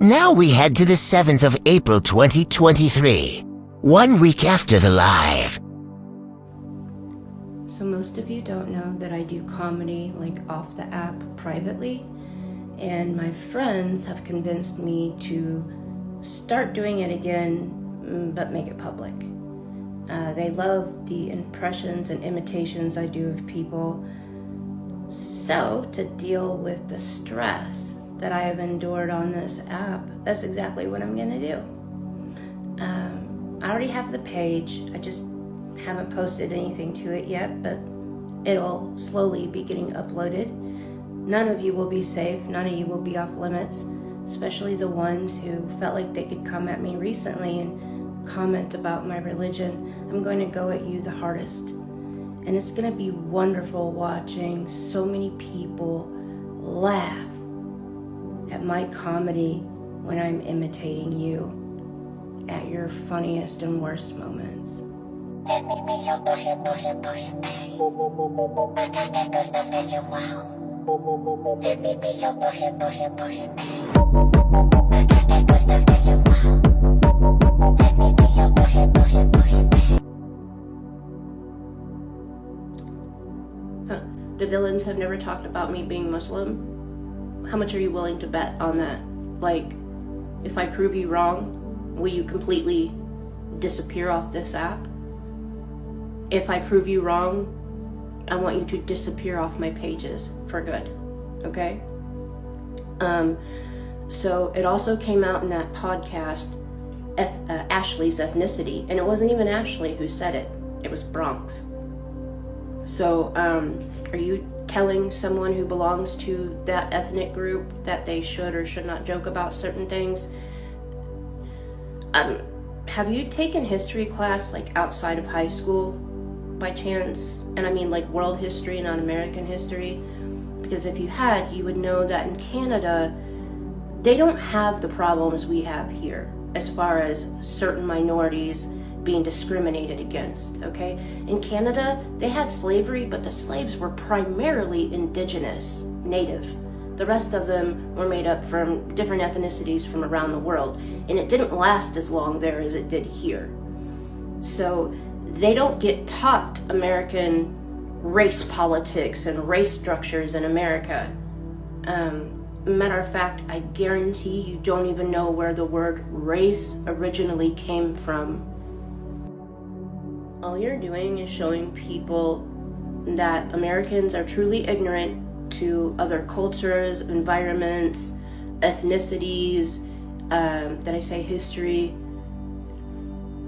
Now we head to the 7th of April 2023, 1 week after the live. So most of you don't know that I do comedy like off the app privately, and my friends have convinced me to start doing it again, but make it public. They love the impressions and imitations I do of people. So to deal with the stress that I have endured on this app, that's exactly what I'm gonna do. I already have the page, I just haven't posted anything to it yet, but it'll slowly be getting uploaded. None of you will be safe, none of you will be off limits, especially the ones who felt like they could come at me recently and comment about my religion. I'm going to go at you the hardest. And it's going to be wonderful watching so many people laugh at my comedy when I'm imitating you at your funniest and worst moments. Let me be your pusher, pusher, pusher, ayy. I got that good stuff that you want. Let me be your pusher, pusher, pusher, ayy. I got that good stuff that you want. Let me be your pusher, pusher, pusher, ayy. The villains have never talked about me being Muslim. How much are you willing to bet on that? Like, if I prove you wrong, will you completely disappear off this app? If I prove you wrong, I want you to disappear off my pages for good, okay? So it also came out in that podcast, Ashley's ethnicity, and it wasn't even Ashley who said it, it was Bronx. So are you telling someone who belongs to that ethnic group that they should or should not joke about certain things? Have you taken history class like outside of high school by chance? And I mean like world history, not American history. Because if you had, you would know that in Canada, they don't have the problems we have here as far as certain minorities being discriminated against, okay? In Canada, they had slavery, but the slaves were primarily indigenous, native. The rest of them were made up from different ethnicities from around the world, and it didn't last as long there as it did here. So they don't get taught American race politics and race structures in America. Matter of fact, I guarantee you don't even know where the word race originally came from. All you're doing is showing people that Americans are truly ignorant to other cultures, environments, ethnicities, did I say history?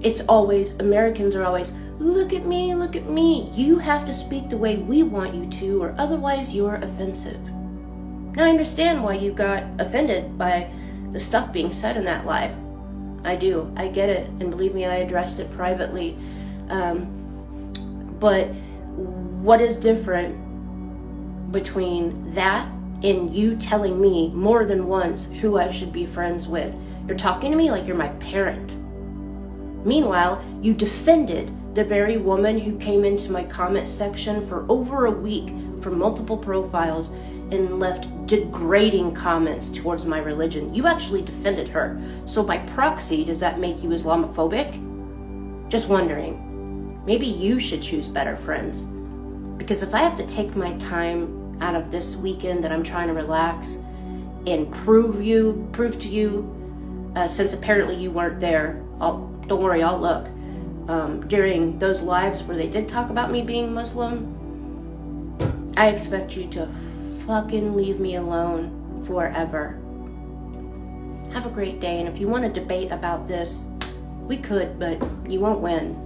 It's always, Americans are always, look at me, look at me. You have to speak the way we want you to, or otherwise you're offensive. Now I understand why you got offended by the stuff being said in that live. I do, I get it, and believe me, I addressed it privately. But what is different between that and you telling me more than once who I should be friends with? You're talking to me like you're my parent. Meanwhile, you defended the very woman who came into my comment section for over a week from multiple profiles and left degrading comments towards my religion. You actually defended her. So by proxy, does that make you Islamophobic? Just wondering. Maybe you should choose better friends. Because if I have to take my time out of this weekend that I'm trying to relax and prove to you, since apparently you weren't there, don't worry, I'll look. During those lives where they did talk about me being Muslim, I expect you to fucking leave me alone forever. Have a great day, and if you want to debate about this, we could, but you won't win.